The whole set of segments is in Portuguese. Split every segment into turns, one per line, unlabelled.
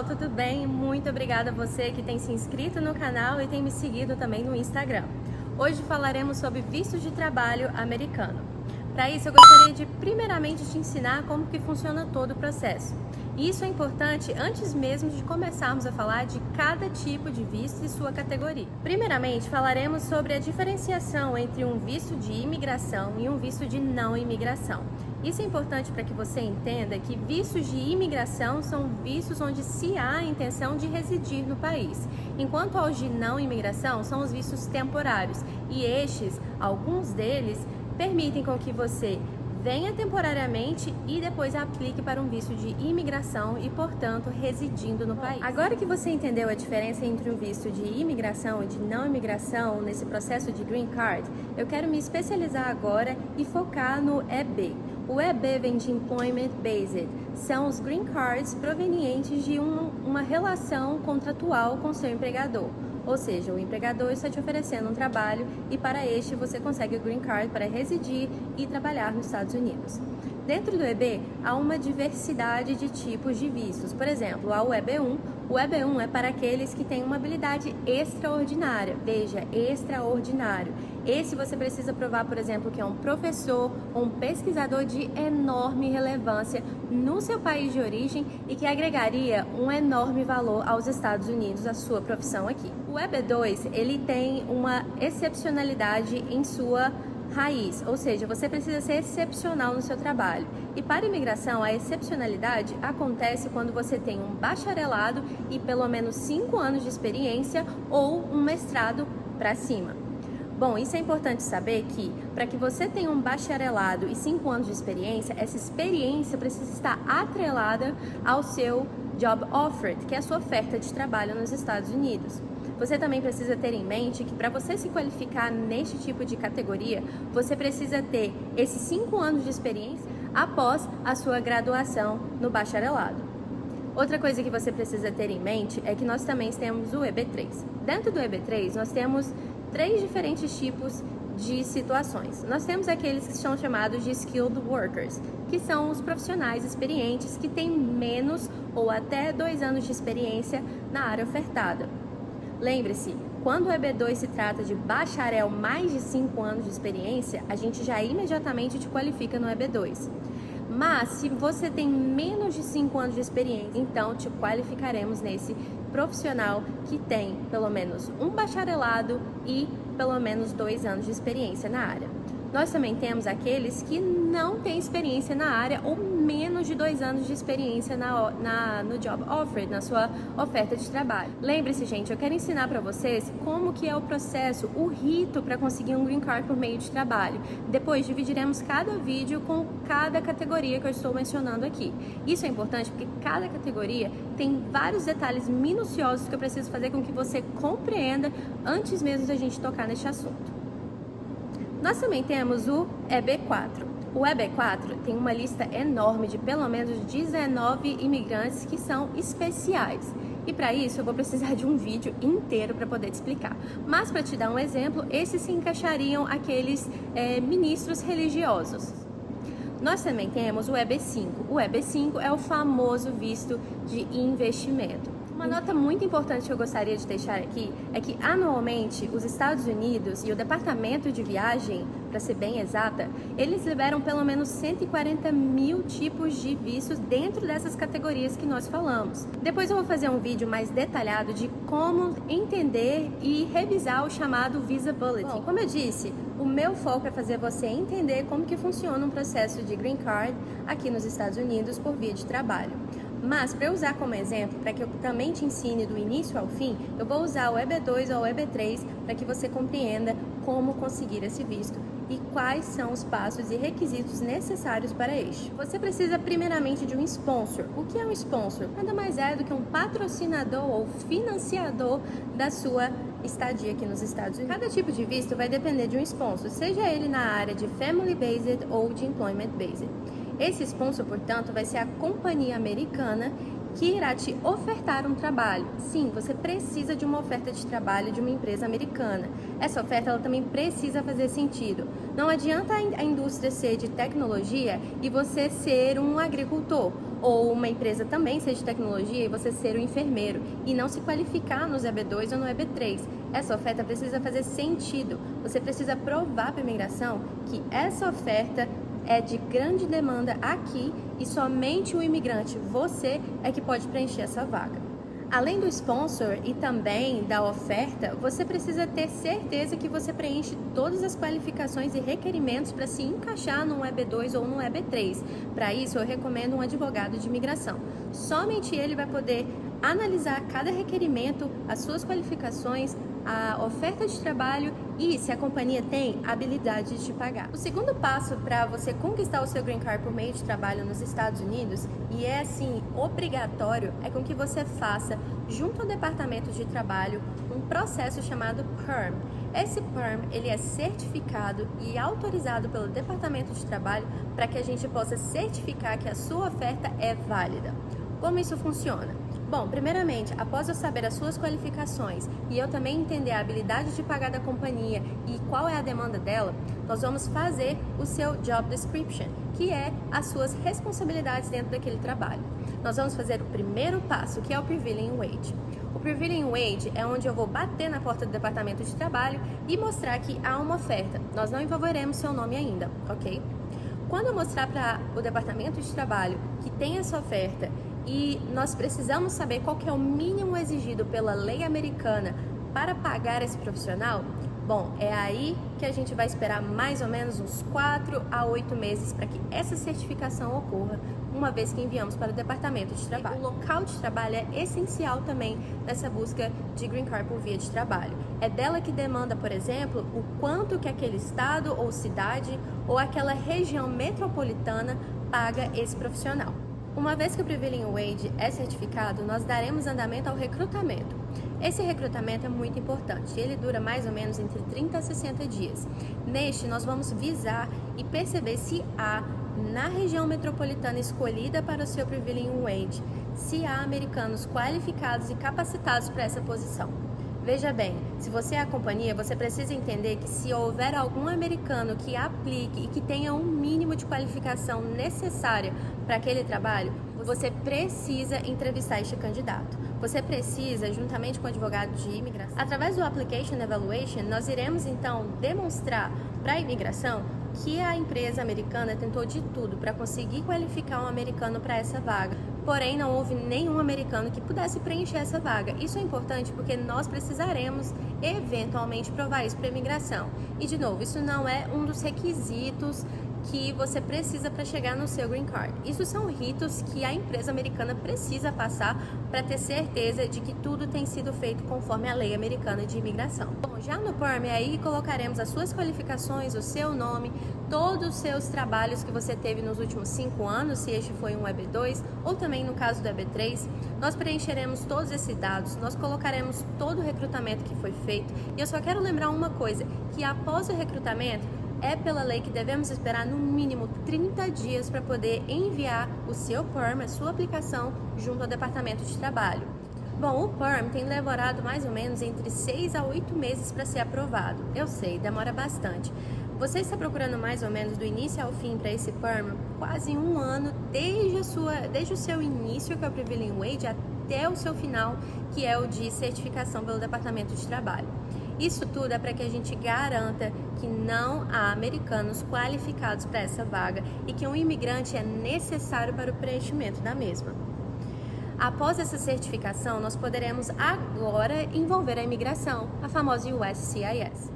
pessoal, tudo bem? Muito obrigada a você que tem se inscrito no canal e tem me seguido também no Instagram. Hoje falaremos sobre visto de trabalho americano. Para isso eu gostaria de primeiramente te ensinar como que funciona todo o processo. E isso é importante antes mesmo de começarmos a falar de cada tipo de visto e sua categoria. Primeiramente falaremos sobre a diferenciação entre um visto de imigração e um visto de não imigração. Isso é importante para que você entenda que vistos de imigração são vistos onde se há a intenção de residir no país, enquanto os de não imigração são os vistos temporários, e estes, alguns deles, permitem com que você venha temporariamente e depois aplique para um visto de imigração e, portanto, residindo no país. Agora que você entendeu a diferença entre um visto de imigração e de não imigração nesse processo de Green Card, eu quero me especializar agora e focar no EB. O EB vem de Employment Based, são os Green Cards provenientes de uma relação contratual com seu empregador. Ou seja, o empregador está te oferecendo um trabalho e para este você consegue o Green Card para residir e trabalhar nos Estados Unidos. Dentro do EB, há uma diversidade de tipos de vistos. Por exemplo, há o EB1. O EB1 é para aqueles que têm uma habilidade extraordinária. Veja, extraordinário. Esse você precisa provar, por exemplo, que é um professor ou um pesquisador de enorme relevância no seu país de origem e que agregaria um enorme valor aos Estados Unidos, a sua profissão aqui. O EB2, ele tem uma excepcionalidade em sua raiz, ou seja, você precisa ser excepcional no seu trabalho. E para a imigração, a excepcionalidade acontece quando você tem um bacharelado e pelo menos 5 anos de experiência ou um mestrado para cima. Bom, isso é importante saber que, para que você tenha um bacharelado e 5 anos de experiência, essa experiência precisa estar atrelada ao seu job offer, que é a sua oferta de trabalho nos Estados Unidos. Você também precisa ter em mente que para você se qualificar neste tipo de categoria, você precisa ter esses 5 anos de experiência após a sua graduação no bacharelado. Outra coisa que você precisa ter em mente é que nós também temos o EB3. Dentro do EB3, nós temos 3 diferentes tipos de situações. Nós temos aqueles que são chamados de skilled workers, que são os profissionais experientes que têm menos ou até 2 anos de experiência na área ofertada. Lembre-se, quando o EB2 se trata de bacharel mais de 5 anos de experiência, a gente já imediatamente te qualifica no EB2. Mas se você tem menos de 5 anos de experiência, então te qualificaremos nesse profissional que tem pelo menos um bacharelado e pelo menos 2 anos de experiência na área. Nós também temos aqueles que não têm experiência na área ou menos de 2 anos de experiência no job offer, na sua oferta de trabalho. Lembre-se, gente, eu quero ensinar para vocês como que é o processo, o rito para conseguir um Green Card por meio de trabalho. Depois dividiremos cada vídeo com cada categoria que eu estou mencionando aqui. Isso é importante porque cada categoria tem vários detalhes minuciosos que eu preciso fazer com que você compreenda antes mesmo da gente tocar neste assunto. Nós também temos o EB4. O EB4 tem uma lista enorme de pelo menos 19 imigrantes que são especiais. E para isso eu vou precisar de um vídeo inteiro para poder te explicar. Mas para te dar um exemplo, esses se encaixariam aqueles ministros religiosos. Nós também temos o EB5. O EB5 é o famoso visto de investimento. Uma nota muito importante que eu gostaria de deixar aqui é que anualmente os Estados Unidos e o Departamento de Viagem, para ser bem exata, eles liberam pelo menos 140 mil tipos de vistos dentro dessas categorias que nós falamos. Depois eu vou fazer um vídeo mais detalhado de como entender e revisar o chamado Visa Bulletin. Como eu disse, o meu foco é fazer você entender como que funciona um processo de Green Card aqui nos Estados Unidos por via de trabalho. Mas, para eu usar como exemplo, para que eu também te ensine do início ao fim, eu vou usar o EB2 ou o EB3 para que você compreenda como conseguir esse visto e quais são os passos e requisitos necessários para este. Você precisa primeiramente de um sponsor. O que é um sponsor? Nada mais é do que um patrocinador ou financiador da sua estadia aqui nos Estados Unidos. Cada tipo de visto vai depender de um sponsor, seja ele na área de Family Based ou de Employment Based. Esse sponsor, portanto, vai ser a companhia americana que irá te ofertar um trabalho. Sim, você precisa de uma oferta de trabalho de uma empresa americana. Essa oferta ela também precisa fazer sentido. Não adianta a indústria ser de tecnologia e você ser um agricultor, ou uma empresa também ser de tecnologia e você ser um enfermeiro e não se qualificar no EB2 ou no EB3. Essa oferta precisa fazer sentido. Você precisa provar para a imigração que essa oferta é de grande demanda aqui e somente o imigrante, você, é que pode preencher essa vaga. Além do sponsor e também da oferta, você precisa ter certeza que você preenche todas as qualificações e requerimentos para se encaixar no EB2 ou no EB3. Para isso, eu recomendo um advogado de imigração. Somente ele vai poder analisar cada requerimento, as suas qualificações, a oferta de trabalho e se a companhia tem habilidade de te pagar. O segundo passo para você conquistar o seu Green Card por meio de trabalho nos Estados Unidos, e é assim obrigatório, é com que você faça, junto ao Departamento de Trabalho, um processo chamado PERM. Esse PERM, ele é certificado e autorizado pelo Departamento de Trabalho para que a gente possa certificar que a sua oferta é válida. Como isso funciona? Bom, primeiramente, após eu saber as suas qualificações e eu também entender a habilidade de pagar da companhia e qual é a demanda dela, nós vamos fazer o seu Job Description, que é as suas responsabilidades dentro daquele trabalho. Nós vamos fazer o primeiro passo, que é o Prevailing Wage. O Prevailing Wage é onde eu vou bater na porta do Departamento de Trabalho e mostrar que há uma oferta. Nós não envolveremos seu nome ainda, ok? Quando eu mostrar para o Departamento de Trabalho que tem essa oferta e nós precisamos saber qual que é o mínimo exigido pela lei americana para pagar esse profissional, bom, é aí que a gente vai esperar mais ou menos uns 4 a 8 meses para que essa certificação ocorra, uma vez que enviamos para o Departamento de Trabalho. O local de trabalho é essencial também nessa busca de Green Card por via de trabalho. É dela que demanda, por exemplo, o quanto que aquele estado ou cidade ou aquela região metropolitana paga esse profissional. Uma vez que o Prevailing Wage é certificado, nós daremos andamento ao recrutamento. Esse recrutamento é muito importante, ele dura mais ou menos entre 30 a 60 dias. Neste, nós vamos visar e perceber se há, na região metropolitana escolhida para o seu Prevailing Wage, se há americanos qualificados e capacitados para essa posição. Veja bem, se você é a companhia, você precisa entender que se houver algum americano que aplique e que tenha um mínimo de qualificação necessária para aquele trabalho, você precisa entrevistar este candidato. Você precisa, juntamente com o advogado de imigração, através do Application Evaluation, nós iremos então demonstrar para a imigração que a empresa americana tentou de tudo para conseguir qualificar um americano para essa vaga. Porém, não houve nenhum americano que pudesse preencher essa vaga. Isso é importante porque nós precisaremos eventualmente provar isso para a imigração. E, de novo, isso não é um dos requisitos que você precisa para chegar no seu Green Card. Isso são ritos que a empresa americana precisa passar para ter certeza de que tudo tem sido feito conforme a lei americana de imigração. Bom, já no PERM, aí colocaremos as suas qualificações, o seu nome, todos os seus trabalhos que você teve nos últimos 5 anos, se este foi um EB2, ou também no caso do EB3. Nós preencheremos todos esses dados, nós colocaremos todo o recrutamento que foi feito. E eu só quero lembrar uma coisa, que após o recrutamento, é pela lei que devemos esperar no mínimo 30 dias para poder enviar o seu PERM, a sua aplicação, junto ao Departamento de Trabalho. Bom, o PERM tem demorado mais ou menos entre 6 a 8 meses para ser aprovado. Eu sei, demora bastante. Você está procurando mais ou menos do início ao fim para esse PERM quase 1 ano, desde o seu início, que é o Prevailing Wage, até o seu final, que é o de certificação pelo Departamento de Trabalho. Isso tudo é para que a gente garanta que não há americanos qualificados para essa vaga e que um imigrante é necessário para o preenchimento da mesma. Após essa certificação, nós poderemos agora envolver a imigração, a famosa USCIS.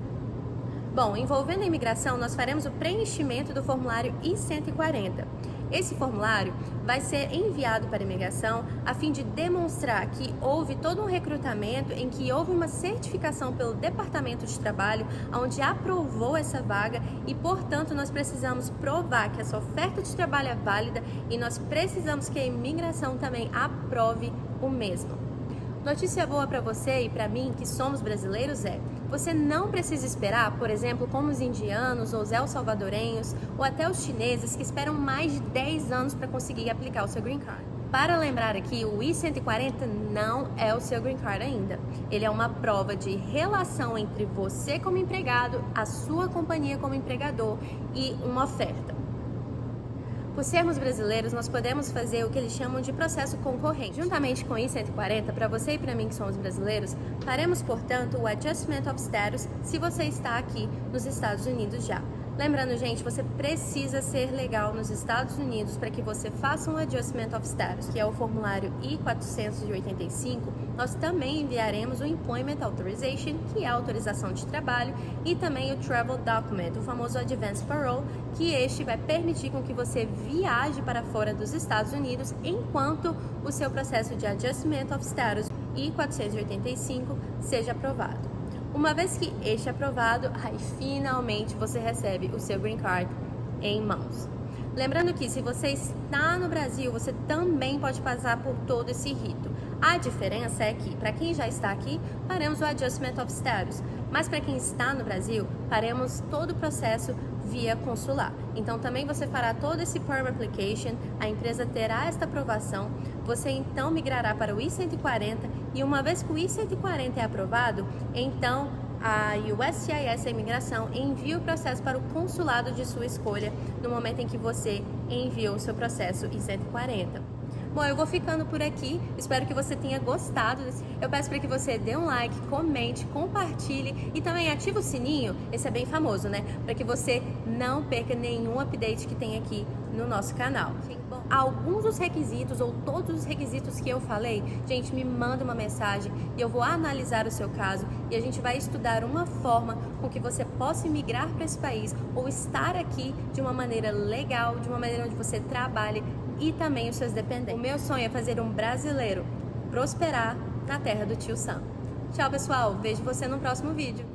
Bom, envolvendo a imigração, nós faremos o preenchimento do formulário I-140. Esse formulário vai ser enviado para a imigração a fim de demonstrar que houve todo um recrutamento em que houve uma certificação pelo Departamento de Trabalho, onde aprovou essa vaga e, portanto, nós precisamos provar que essa oferta de trabalho é válida e nós precisamos que a imigração também aprove o mesmo. Notícia boa para você e para mim, que somos brasileiros, você não precisa esperar, por exemplo, como os indianos ou os el-salvadorenhos ou até os chineses que esperam mais de 10 anos para conseguir aplicar o seu Green Card. Para lembrar aqui, o I-140 não é o seu Green Card ainda. Ele é uma prova de relação entre você como empregado, a sua companhia como empregador e uma oferta. Por sermos brasileiros, nós podemos fazer o que eles chamam de processo concorrente. Juntamente com o I-140, para você e para mim que somos brasileiros, faremos, portanto, o Adjustment of Status se você está aqui nos Estados Unidos já. Lembrando, gente, você precisa ser legal nos Estados Unidos para que você faça um Adjustment of Status, que é o formulário I-485. Nós também enviaremos o Employment Authorization, que é a autorização de trabalho, e também o Travel Document, o famoso Advance Parole, que este vai permitir com que você viaje para fora dos Estados Unidos enquanto o seu processo de Adjustment of Status I-485 seja aprovado. Uma vez que este é aprovado, aí finalmente você recebe o seu Green Card em mãos. Lembrando que se você está no Brasil, você também pode passar por todo esse rito. A diferença é que, para quem já está aqui, faremos o Adjustment of Status, mas para quem está no Brasil, faremos todo o processo via consular. Então também você fará todo esse Perm Application, a empresa terá esta aprovação, você então migrará para o I-140 e uma vez que o I-140 é aprovado, então a USCIS, a imigração, envia o processo para o consulado de sua escolha no momento em que você enviou o seu processo I-140. Bom, eu vou ficando por aqui, espero que você tenha gostado. Eu peço para que você dê um like, comente, compartilhe e também ative o sininho, esse é bem famoso, né? Para que você não perca nenhum update que tem aqui no nosso canal. Bom, alguns dos requisitos ou todos os requisitos que eu falei, gente, me manda uma mensagem e eu vou analisar o seu caso e a gente vai estudar uma forma com que você possa migrar para esse país ou estar aqui de uma maneira legal, de uma maneira onde você trabalhe e também os seus dependentes. O meu sonho é fazer um brasileiro prosperar na terra do tio Sam. Tchau, pessoal. Vejo você no próximo vídeo.